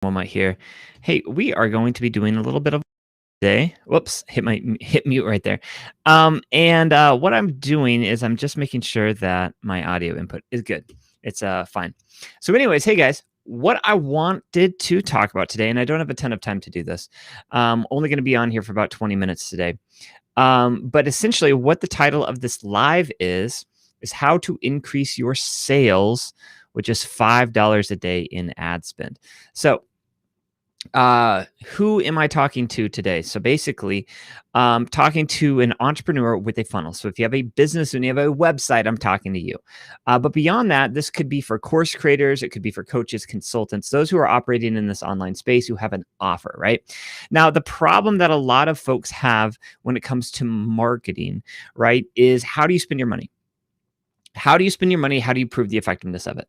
moment here. Hey, we are going to be doing a little bit of today. Whoops, hit mute right there. What I'm doing is I'm just making sure that my audio input is good. It's fine. So, anyways, hey guys, what I wanted to talk about today, and I don't have a ton of time to do this. Only going to be on here for about 20 minutes today. But essentially, what the title of this live is how to increase your sales with just $5 a day in ad spend. So who am I talking to today? So basically, talking to an entrepreneur with a funnel. So if you have a business and you have a website, I'm talking to you. But beyond that, this could be for course creators. It could be for coaches, consultants, those who are operating in this online space who have an offer, right? Now, the problem that a lot of folks have when it comes to marketing, right, is how do you spend your money? How do you spend your money? How do you prove the effectiveness of it?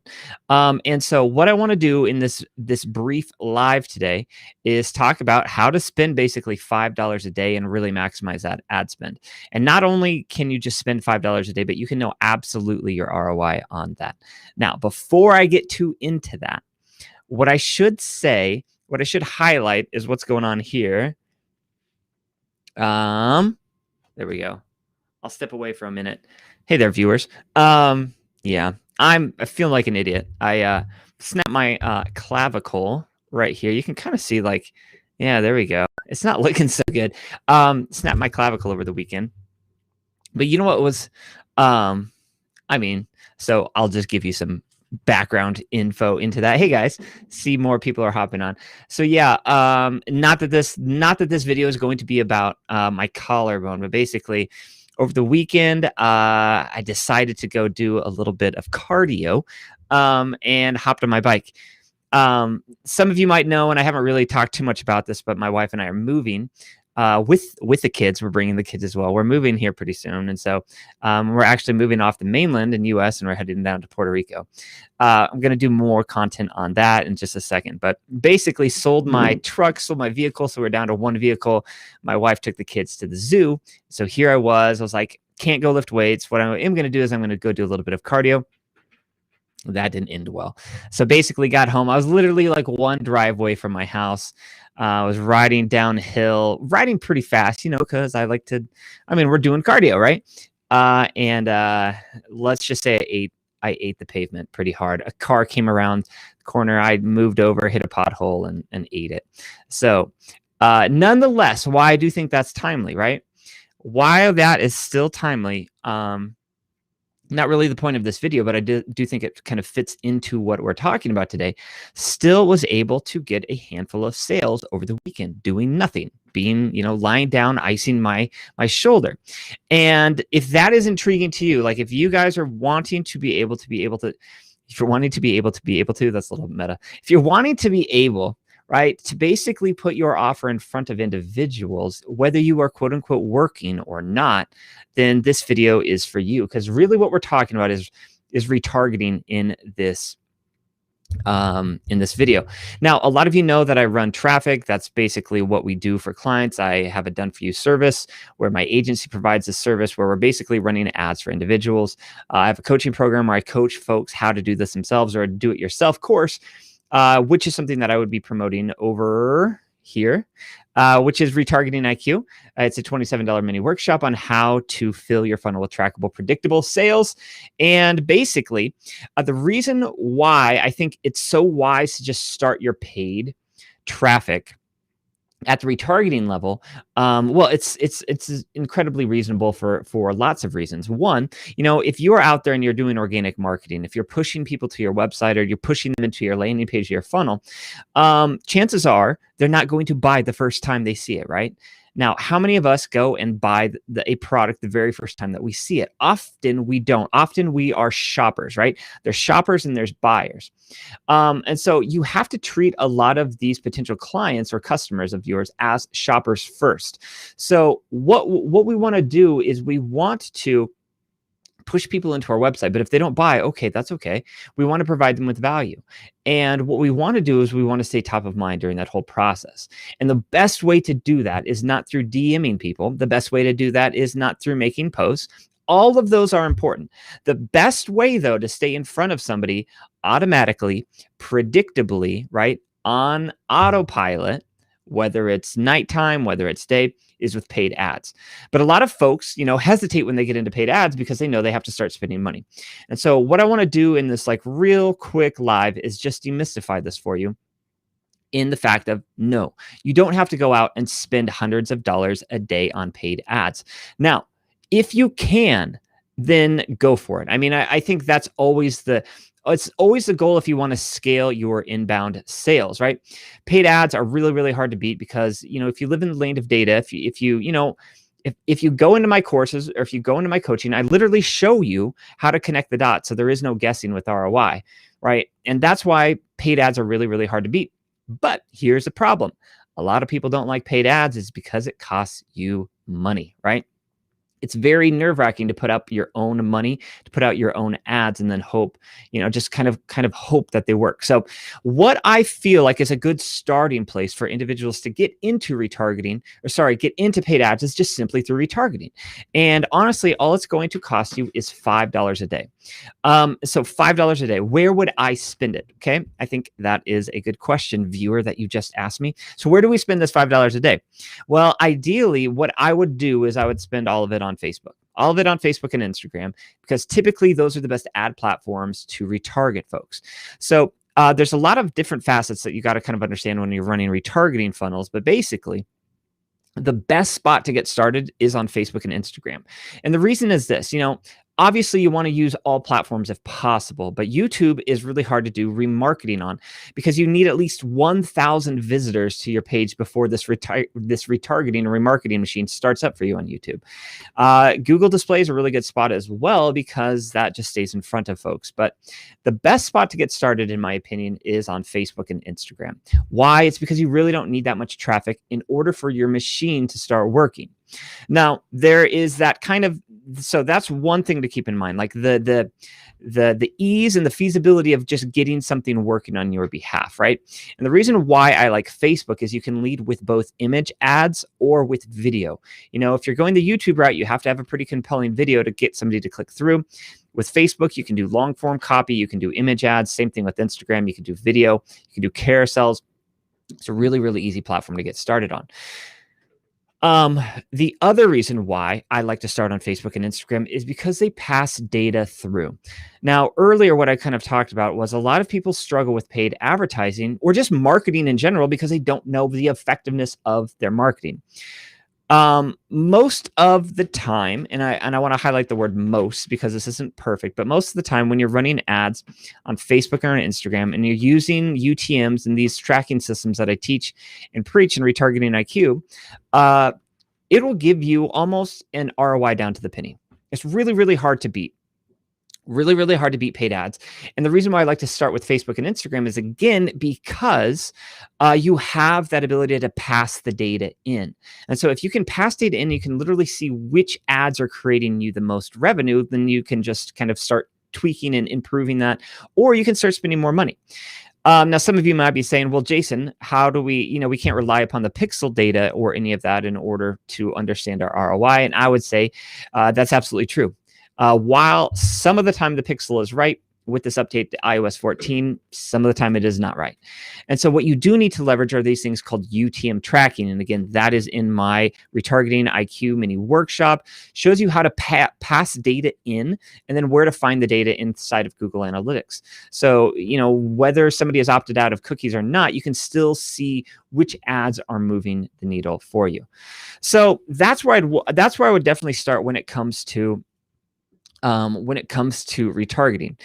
And so what I want to do in this brief live today is talk about how to spend basically $5 a day and really maximize that ad spend. And not only can you just spend $5 a day, but you can know absolutely your ROI on that. Now, before I get too into that, what I should highlight is what's going on here. There we go. I'll step away for a minute. Hey there, viewers. Yeah, I feel like an idiot. I snapped my clavicle right here. You can kind of see yeah, there we go. It's not looking so good. Snapped my clavicle over the weekend. But you know what was, so I'll just give you some background info into that. Hey guys, see more people are hopping on. So yeah, not that this video is going to be about my collarbone, but basically, over the weekend, I decided to go do a little bit of cardio and hopped on my bike. Some of you might know, and I haven't really talked too much about this, but my wife and I are moving with the kids. We're bringing the kids as well. We're moving here pretty soon. And so we're actually moving off the mainland in US and we're heading down to Puerto Rico. I'm going to do more content on that in just a second, but basically sold my truck, sold my vehicle. So we're down to one vehicle. My wife took the kids to the zoo. So here I was like, can't go lift weights. What I am going to do is I'm going to go do a little bit of cardio. That didn't end well. So basically got home. I was literally like one driveway from my house. I was riding downhill, riding pretty fast, because I like to, we're doing cardio, right? Let's just say I ate the pavement pretty hard. A car came around the corner. I moved over, hit a pothole and ate it. So nonetheless, why I do think that's timely, right? Why that is still timely, not really the point of this video, but I do think it kind of fits into what we're talking about today. Still was able to get a handful of sales over the weekend, doing nothing, being, lying down, icing my shoulder. And if that is intriguing to you, like if you guys are wanting to be able to, if you're wanting to be able to, that's a little meta. If you're wanting to be able, right, to basically put your offer in front of individuals, whether you are quote unquote working or not, then this video is for you. Because really what we're talking about is retargeting in this video. Now, a lot of you know that I run traffic. That's basically what we do for clients. I have a done for you service where my agency provides a service where we're basically running ads for individuals. I have a coaching program where I coach folks how to do this themselves, or a do-it-yourself course, which is something that I would be promoting over here, which is Retargeting IQ. It's a $27 mini workshop on how to fill your funnel with trackable, predictable sales. And basically, the reason why I think it's so wise to just start your paid traffic at the retargeting level, well, it's incredibly reasonable for lots of reasons. One, if you are out there and you're doing organic marketing, if you're pushing people to your website or you're pushing them into your landing page, your funnel, chances are they're not going to buy the first time they see it, right? Now, how many of us go and buy a product the very first time that we see it? Often we don't. Often we are shoppers, right? There's shoppers and there's buyers. And so you have to treat a lot of these potential clients or customers of yours as shoppers first. So what we want to do is we want to push people into our website, but if they don't buy, okay, that's okay. We want to provide them with value. And what we want to do is we want to stay top of mind during that whole process. And the best way to do that is not through DMing people. The best way to do that is not through making posts. All of those are important. The best way, though, to stay in front of somebody automatically, predictably, right, on autopilot, whether it's nighttime, whether it's day, is with paid ads. But a lot of folks, hesitate when they get into paid ads because they know they have to start spending money. And so what I want to do in this like real quick live is just demystify this for you in the fact of no, you don't have to go out and spend hundreds of dollars a day on paid ads. Now, if you can, then go for it. I mean, I think that's always it's always the goal if you want to scale your inbound sales, right? Paid ads are really, really hard to beat because, if you live in the land of data, if you go into my courses or if you go into my coaching, I literally show you how to connect the dots. So there is no guessing with ROI, right? And that's why paid ads are really, really hard to beat. But here's the problem. A lot of people don't like paid ads is because it costs you money, right? It's very nerve-wracking to put up your own money, to put out your own ads and then hope, just kind of hope that they work. So what I feel like is a good starting place for individuals to get into get into paid ads is just simply through retargeting. And honestly, all it's going to cost you is $5 a day. So $5 a day, where would I spend it? Okay. I think that is a good question, viewer, that you just asked me. So where do we spend this $5 a day? Well, ideally, what I would do is I would spend all of it on Facebook, and Instagram, because typically those are the best ad platforms to retarget folks. So there's a lot of different facets that you got to kind of understand when you're running retargeting funnels, but basically the best spot to get started is on Facebook and Instagram. And the reason is this, obviously you want to use all platforms if possible, but YouTube is really hard to do remarketing on because you need at least 1,000 visitors to your page before this retargeting and remarketing machine starts up for you on YouTube. Google Display is a really good spot as well because that just stays in front of folks. But the best spot to get started, in my opinion, is on Facebook and Instagram. Why? It's because you really don't need that much traffic in order for your machine to start working. Now, there is that so that's one thing to keep in mind, like the ease and the feasibility of just getting something working on your behalf, right? And the reason why I like Facebook is you can lead with both image ads or with video. If you're going the YouTube route, you have to have a pretty compelling video to get somebody to click through. With Facebook, you can do long form copy, you can do image ads, same thing with Instagram, you can do video, you can do carousels. It's a really, really easy platform to get started on. The other reason why I like to start on Facebook and Instagram is because they pass data through. Now, earlier, what I kind of talked about was a lot of people struggle with paid advertising or just marketing in general because they don't know the effectiveness of their marketing. Most of the time, and I want to highlight the word most because this isn't perfect, but most of the time when you're running ads on Facebook or on Instagram and you're using UTMs and these tracking systems that I teach and preach in Retargeting IQ, it will give you almost an ROI down to the penny. It's really, really hard to beat. Really, really hard to beat paid ads. And the reason why I like to start with Facebook and Instagram is, again, because you have that ability to pass the data in. And so if you can pass data in, you can literally see which ads are creating you the most revenue, then you can just kind of start tweaking and improving that, or you can start spending more money. Now, some of you might be saying, well, Jason, how do we can't rely upon the pixel data or any of that in order to understand our ROI. And I would say that's absolutely true. While some of the time the pixel is right with this update to iOS 14, some of the time it is not right. And so what you do need to leverage are these things called UTM tracking. And again, that is in my Retargeting IQ mini workshop. Shows you how to pass data in and then where to find the data inside of Google Analytics. So, whether somebody has opted out of cookies or not, you can still see which ads are moving the needle for you. So that's where I would definitely start when it comes to retargeting.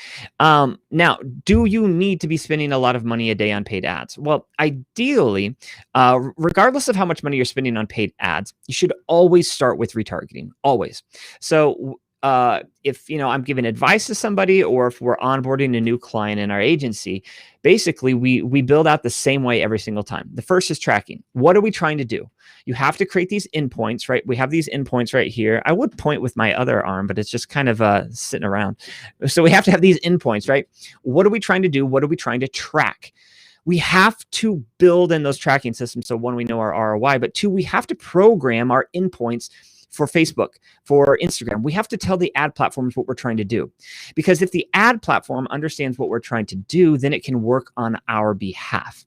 Now, do you need to be spending a lot of money a day on paid ads? Well, ideally, regardless of how much money you're spending on paid ads, you should always start with retargeting, always. So if I'm giving advice to somebody, or if we're onboarding a new client in our agency, basically we build out the same way every single time. The first is tracking. What are we trying to do? You have to create these endpoints, right? We have these endpoints right here. I would point with my other arm, but it's just kind of sitting around. So we have to have these endpoints, right? What are we trying to do? What are we trying to track? We have to build in those tracking systems. So one, we know our ROI, but two, we have to program our endpoints for Facebook, for Instagram. We have to tell the ad platforms what we're trying to do. Because if the ad platform understands what we're trying to do, then it can work on our behalf.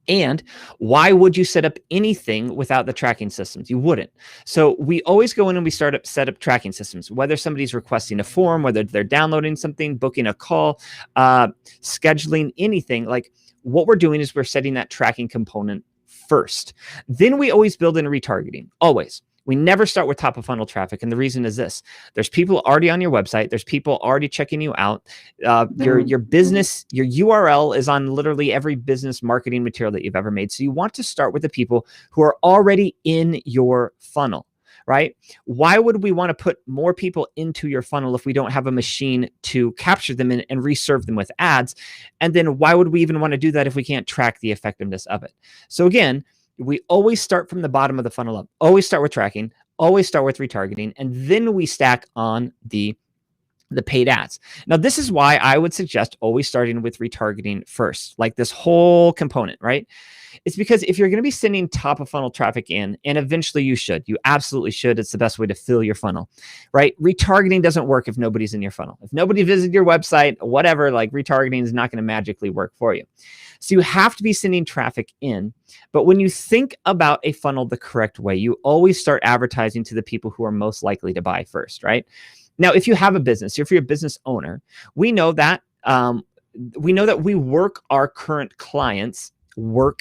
And why would you set up anything without the tracking systems? You wouldn't. So we always go in and we set up tracking systems, whether somebody's requesting a form, whether they're downloading something, booking a call, scheduling anything. Like, what we're doing is we're setting that tracking component first. Then we always build in retargeting, always. We never start with top of funnel traffic. And the reason is this: there's people already on your website. There's people already checking you out. Your business, your URL is on literally every business marketing material that you've ever made. So you want to start with the people who are already in your funnel, right? Why would we want to put more people into your funnel if we don't have a machine to capture them and reserve them with ads? And then why would we even want to do that if we can't track the effectiveness of it? So again, we always start from the bottom of the funnel up, always start with tracking, always start with retargeting, and then we stack on the paid ads. Now, this is why I would suggest always starting with retargeting first, like this whole component, right? It's because if you're going to be sending top of funnel traffic in, and eventually you absolutely should. It's the best way to fill your funnel, right? Retargeting doesn't work if nobody's in your funnel. If nobody visited your website, whatever, like retargeting is not going to magically work for you. So you have to be sending traffic in. But when you think about a funnel the correct way, you always start advertising to the people who are most likely to buy first, right? Now, if you have a business, if you're a business owner, we know that we work our current clients, you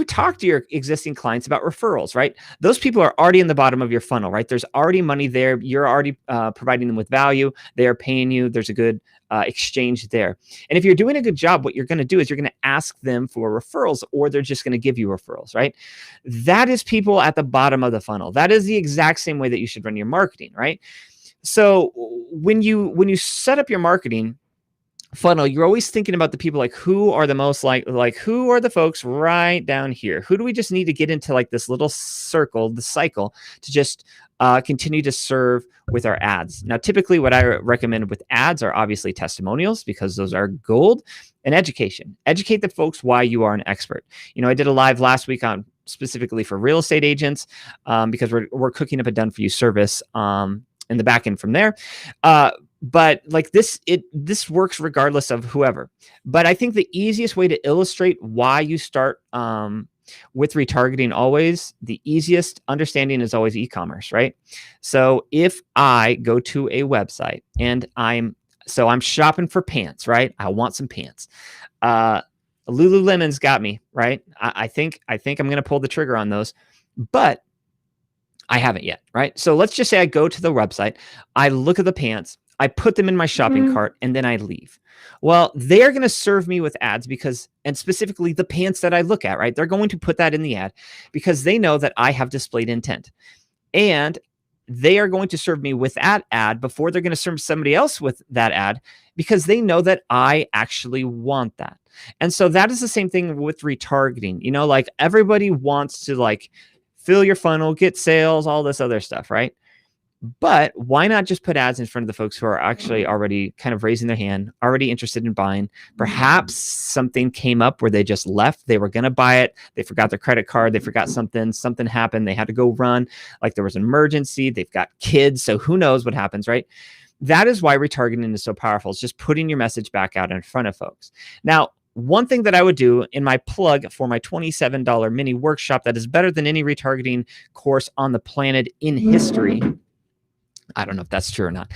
talk to your existing clients about referrals, right? Those people are already in the bottom of your funnel, right? There's already money there. You're already providing them with value. They are paying you. There's a good exchange there. And if you're doing a good job, what you're going to do is you're going to ask them for referrals, or they're just going to give you referrals, right? That is people at the bottom of the funnel. That is the exact same way that you should run your marketing, right? So when you set up your marketing funnel, you're always thinking about the people, like who are the most like who are the folks right down here? Who do we just need to get into like this little circle, the cycle, to just continue to serve with our ads? Now, typically what I recommend with ads are obviously testimonials, because those are gold, and education. Educate the folks why you are an expert. You know, I did a live last week on specifically for real estate agents, because we're cooking up a done for you service in the back end from there. But like this works regardless of whoever. But I think the easiest way to illustrate why you start with retargeting, always the easiest understanding is always e-commerce, right? So if I go to a website and I'm shopping for pants, right? I want some pants. Lululemon's got me, right? I think I'm going to pull the trigger on those, but I haven't yet, right? So let's just say I go to the website, I look at the pants, I put them in my shopping cart, and then I leave. Well, they're going to serve me with ads and specifically the pants that I look at, right? They're going to put that in the ad because they know that I have displayed intent. And they are going to serve me with that ad before they're going to serve somebody else with that ad, because they know that I actually want that. And so that is the same thing with retargeting. You know, like everybody wants to like fill your funnel, get sales, all this other stuff, right? But why not just put ads in front of the folks who are actually already kind of raising their hand, already interested in buying? Perhaps something came up where they just left. They were going to buy it. They forgot their credit card. They forgot something happened. They had to go run. Like there was an emergency. They've got kids. So who knows what happens, right? That is why retargeting is so powerful. It's just putting your message back out in front of folks. Now, one thing that I would do in my plug for my $27 mini workshop that is better than any retargeting course on the planet in history. I don't know if that's true or not.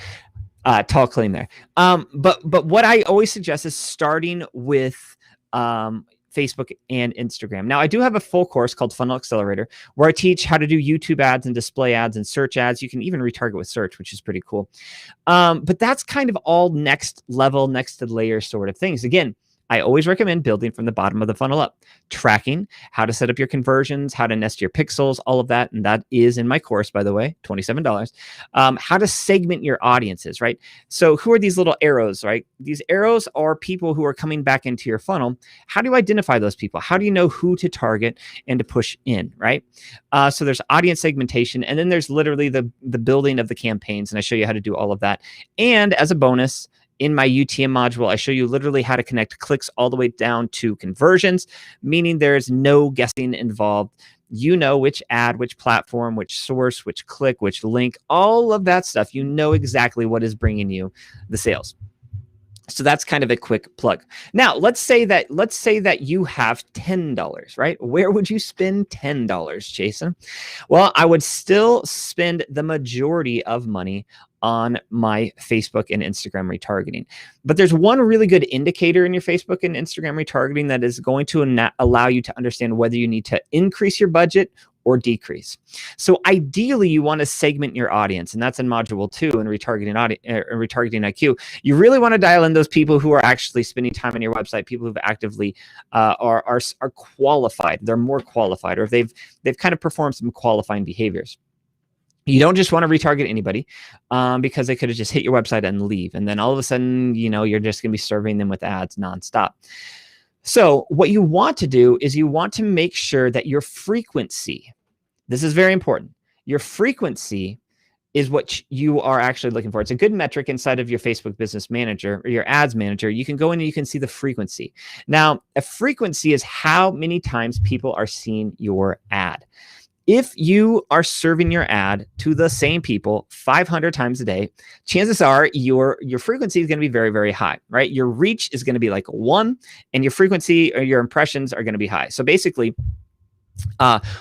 Tall claim there. But what I always suggest is starting with Facebook and Instagram. Now, I do have a full course called Funnel Accelerator where I teach how to do YouTube ads and display ads and search ads. You can even retarget with search, which is pretty cool. But that's kind of all next level, next to layer sort of things. Again, I always recommend building from the bottom of the funnel up, tracking, how to set up your conversions, how to nest your pixels, all of that. And that is in my course, by the way, $27. How to segment your audiences, right? So who are these little arrows, right? These arrows are people who are coming back into your funnel. How do you identify those people? How do you know who to target and to push in, right? So there's audience segmentation, and then there's literally the building of the campaigns. And I show you how to do all of that. And as a bonus, in my UTM module, I show you literally how to connect clicks all the way down to conversions, meaning there's no guessing involved. You know which ad, which platform, which source, which click, which link, all of that stuff. You know exactly what is bringing you the sales. So that's kind of a quick plug. Now, let's say that you have $10, right? Where would you spend $10, Jason? Well, I would still spend the majority of money on my Facebook and Instagram retargeting. But there's one really good indicator in your Facebook and Instagram retargeting that is going to allow you to understand whether you need to increase your budget or decrease. So ideally, you want to segment your audience, and that's in module 2 in retargeting IQ. You really want to dial in those people who are actually spending time on your website, people who've actively are qualified. They're more qualified, or they've kind of performed some qualifying behaviors. You don't just want to retarget anybody because they could have just hit your website and leave, and then all of a sudden, you're just going to be serving them with ads nonstop. So what you want to do is you want to make sure that your frequency, this is very important, your frequency is what you are actually looking for. It's a good metric inside of your Facebook Business Manager or your Ads Manager. You can go in and you can see the frequency. Now, a frequency is how many times people are seeing your ad. If you are serving your ad to the same people 500 times a day, chances are your frequency is going to be very, very high, right? Your reach is going to be like 1, and your frequency or your impressions are going to be high. So basically,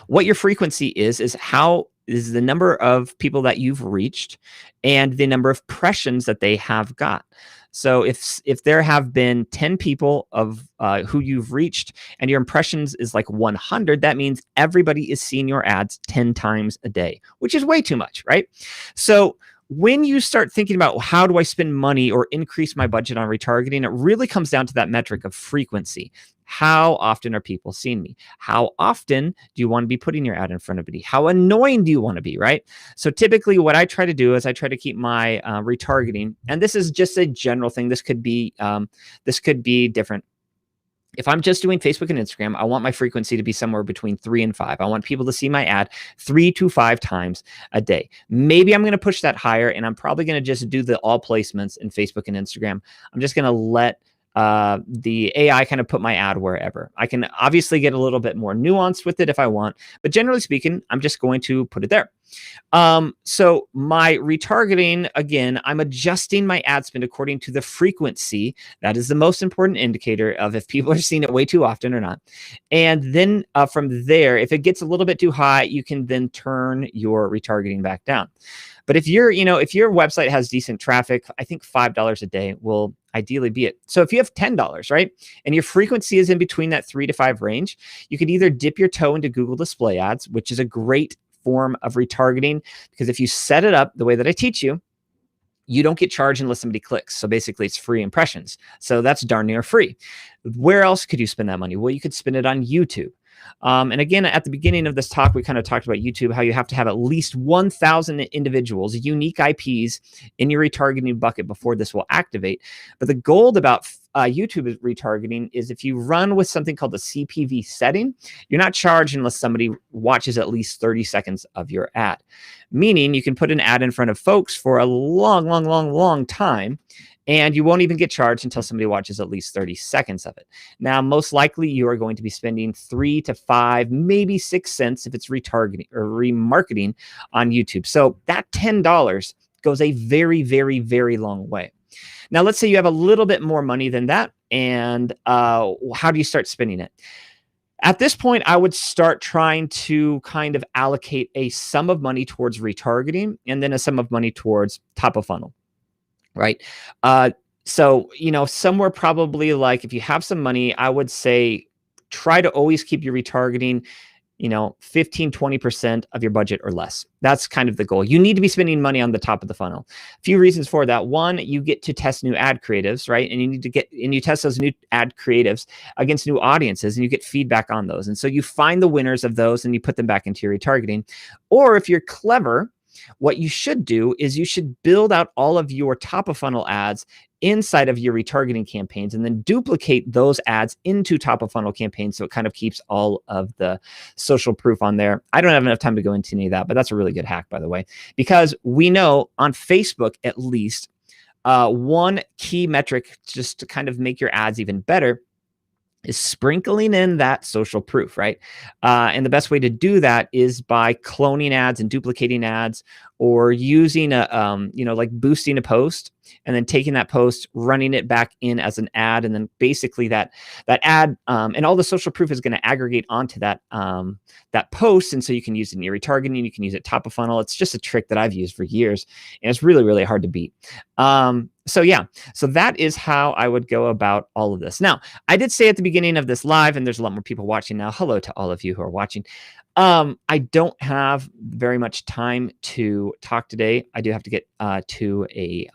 what your frequency is the number of people that you've reached and the number of impressions that they have got. So if there have been 10 people of who you've reached and your impressions is like 100, that means everybody is seeing your ads 10 times a day, which is way too much, right? So when you start thinking about how do I spend money or increase my budget on retargeting, it really comes down to that metric of frequency. How often are people seeing me? How often do you want to be putting your ad in front of me? How annoying do you want to be, right? So typically what I try to do is I try to keep my retargeting, and this is just a general thing. This could be different. If I'm just doing Facebook and Instagram, I want my frequency to be somewhere between 3 and 5. I want people to see my ad 3 to 5 times a day. Maybe I'm going to push that higher, and I'm probably going to just do the all placements in Facebook and Instagram. I'm just going to let the AI kind of put my ad wherever. I can obviously get a little bit more nuanced with it if I want, but generally speaking, I'm just going to put it there. So my retargeting, again, I'm adjusting my ad spend according to the frequency. That is the most important indicator of if people are seeing it way too often or not. And then from there, if it gets a little bit too high, you can then turn your retargeting back down. But if your website has decent traffic, I think $5 a day will ideally be it. So if you have $10, right, and your frequency is in between that 3 to 5 range, you could either dip your toe into Google Display Ads, which is a great form of retargeting, because if you set it up the way that I teach you, you don't get charged unless somebody clicks. So basically it's free impressions. So that's darn near free. Where else could you spend that money? Well, you could spend it on YouTube. And again, at the beginning of this talk, we kind of talked about YouTube, how you have to have at least 1,000 individuals, unique IPs in your retargeting bucket before this will activate. But the gold about YouTube retargeting is if you run with something called the CPV setting, you're not charged unless somebody watches at least 30 seconds of your ad. Meaning you can put an ad in front of folks for a long time, and you won't even get charged until somebody watches at least 30 seconds of it. Now, most likely you are going to be spending 3 to 5, maybe 6 cents if it's retargeting or remarketing on YouTube. So that $10 goes a very, very, very long way. Now, let's say you have a little bit more money than that, and how do you start spending it? At this point, I would start trying to kind of allocate a sum of money towards retargeting and then a sum of money towards top of funnel. Right. So, somewhere probably like if you have some money, I would say try to always keep your retargeting, 15, 20% of your budget or less. That's kind of the goal. You need to be spending money on the top of the funnel. A few reasons for that. One, you get to test new ad creatives, right? And you test those new ad creatives against new audiences, and you get feedback on those. And so you find the winners of those and you put them back into your retargeting. Or if you're clever, what you should do is you should build out all of your top of funnel ads inside of your retargeting campaigns and then duplicate those ads into top of funnel campaigns. So it kind of keeps all of the social proof on there. I don't have enough time to go into any of that, but that's a really good hack, by the way, because we know on Facebook, at least, one key metric just to kind of make your ads even better is sprinkling in that social proof, right? And the best way to do that is by cloning ads and duplicating ads, or using like boosting a post and then taking that post, running it back in as an ad, and then basically that ad and all the social proof is going to aggregate onto that post, and so you can use it in your retargeting, you can use it top of funnel. It's just a trick that I've used for years, and it's really, really hard to beat. So yeah, so that is how I would go about all of this. Now, I did say at the beginning of this live, and there's a lot more people watching now. Hello to all of you who are watching. I don't have very much time to talk today. I do have to get to a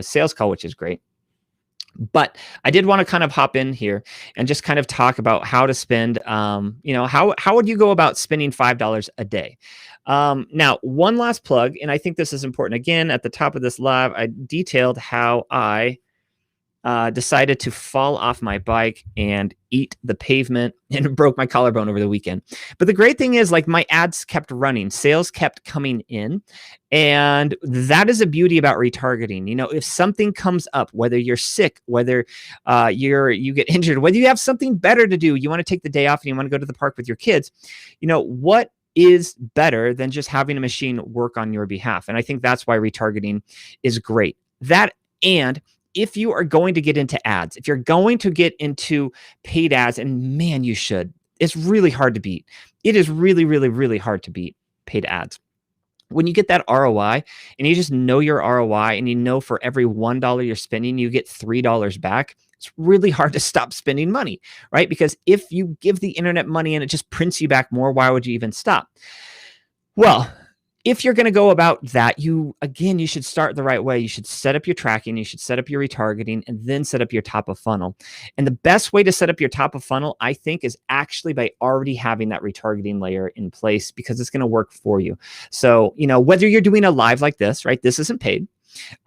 sales call, which is great. But I did want to kind of hop in here and just kind of talk about how to spend, how would you go about spending $5 a day? Now, one last plug, and I think this is important. Again, at the top of this live, I detailed how I decided to fall off my bike and eat the pavement and broke my collarbone over the weekend. But the great thing is, like, my ads kept running, sales kept coming in. And that is a beauty about retargeting. If something comes up, whether you're sick, whether you get injured, whether you have something better to do, you want to take the day off and you want to go to the park with your kids, what is better than just having a machine work on your behalf? And I think that's why retargeting is great. That, and if you are going to get into ads, if you're going to get into paid ads, and man, you should, it's really hard to beat. It is really, really, really hard to beat paid ads. When you get that ROI and you just know your ROI, and you know for every $1 you're spending, you get $3 back, it's really hard to stop spending money, right? Because if you give the internet money and it just prints you back more, why would you even stop? Well, if you're going to go about that, you should start the right way. You should set up your tracking, you should set up your retargeting, and then set up your top of funnel. And the best way to set up your top of funnel, I think, is actually by already having that retargeting layer in place, because it's going to work for you. So, whether you're doing a live like this, right? This isn't paid.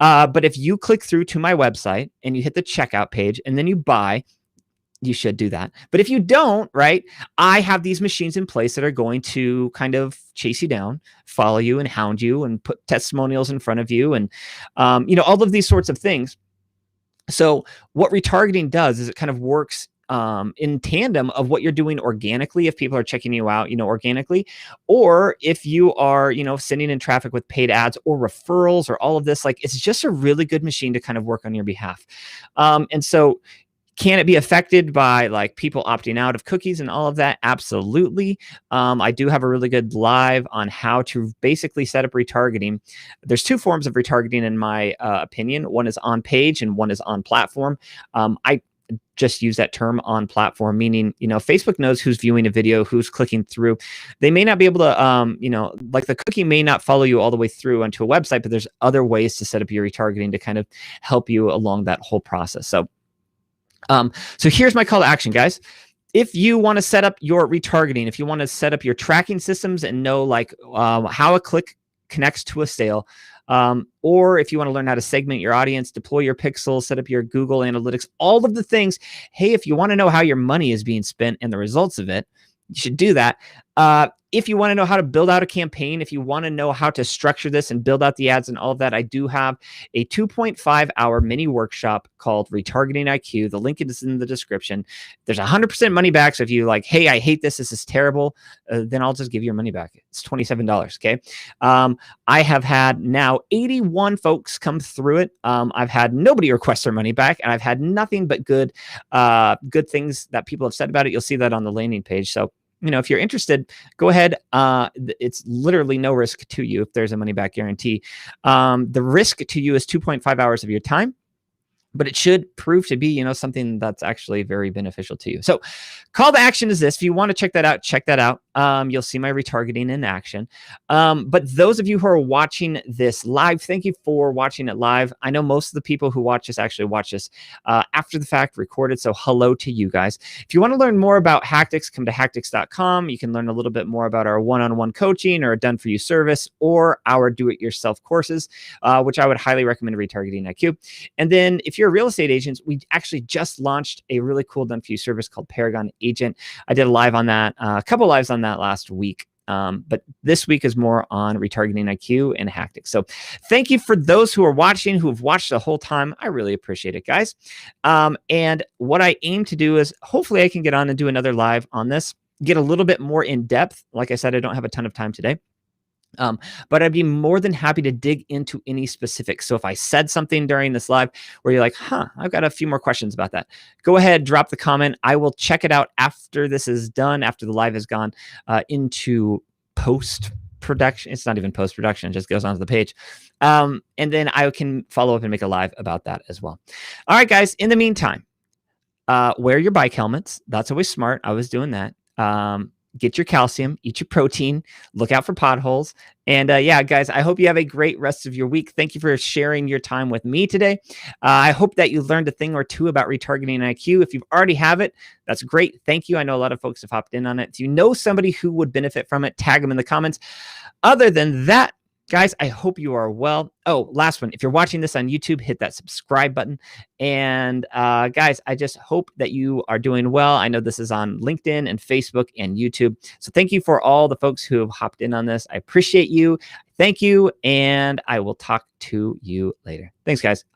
But if you click through to my website and you hit the checkout page and then you buy, you should do that. But if you don't, right, I have these machines in place that are going to kind of chase you down, follow you and hound you and put testimonials in front of you, and, all of these sorts of things. So what retargeting does is it kind of works in tandem of what you're doing organically, if people are checking you out, organically, or if you are, sending in traffic with paid ads or referrals or all of this. Like, it's just a really good machine to kind of work on your behalf. And so, can it be affected by, like, people opting out of cookies and all of that? Absolutely. I do have a really good live on how to basically set up retargeting. There's two forms of retargeting in my opinion. One is on page and one is on platform. I just use that term on platform, meaning, Facebook knows who's viewing a video, who's clicking through. They may not be able to, like, the cookie may not follow you all the way through onto a website, but there's other ways to set up your retargeting to kind of help you along that whole process. So here's my call to action, guys. If you want to set up your retargeting, if you want to set up your tracking systems and know, like, how a click connects to a sale, or if you want to learn how to segment your audience, deploy your pixels, set up your Google Analytics, all of the things. Hey, if you want to know how your money is being spent and the results of it, you should do that. If you want to know how to build out a campaign, if you want to know how to structure this and build out the ads and all of that, I do have a 2.5-hour mini workshop called Retargeting IQ. The link is in the description. There's 100% money back. So if you like, hey, I hate this, this is terrible, then I'll just give you your money back. It's $27. Okay. I have had now 81 folks come through it. I've had nobody request their money back, and I've had nothing but good things that people have said about it. You'll see that on the landing page. So, if you're interested, go ahead. It's literally no risk to you if there's a money back guarantee. The risk to you is 2.5 hours of your time, but it should prove to be, something that's actually very beneficial to you. So call to action is this. If you want to check that out, check that out. You'll see my retargeting in action. But those of you who are watching this live, thank you for watching it live. I know most of the people who watch this actually watch this after the fact, recorded. So hello to you guys. If you want to learn more about Hacktics, come to hacktics.com. You can learn a little bit more about our one-on-one coaching or a done-for-you service or our do-it-yourself courses, which I would highly recommend Retargeting IQ. And then if you're a real estate agent, we actually just launched a really cool done-for-you service called Paragon Agent. I did a live on that, a couple lives on that last week. But this week is more on retargeting IQ and hacktics. So thank you for those who are watching, who have watched the whole time. I really appreciate it, guys. And what I aim to do is hopefully I can get on and do another live on this, get a little bit more in depth. Like I said, I don't have a ton of time today. But I'd be more than happy to dig into any specifics. So if I said something during this live where you're like, I've got a few more questions about that, go ahead, drop the comment. I will check it out after this is done, after the live has gone into post-production. It's not even post-production, it just goes onto the page. And then I can follow up and make a live about that as well. All right, guys, in the meantime, wear your bike helmets. That's always smart. I was doing that. Get your calcium, eat your protein, look out for potholes. And yeah, guys, I hope you have a great rest of your week. Thank you for sharing your time with me today. I hope that you learned a thing or two about retargeting IQ. If you already have it, that's great. Thank you. I know a lot of folks have hopped in on it. If you know somebody who would benefit from it, tag them in the comments. Other than that, guys, I hope you are well. Oh, last one. If you're watching this on YouTube, hit that subscribe button. And guys, I just hope that you are doing well. I know this is on LinkedIn and Facebook and YouTube. So thank you for all the folks who have hopped in on this. I appreciate you. Thank you. And I will talk to you later. Thanks, guys.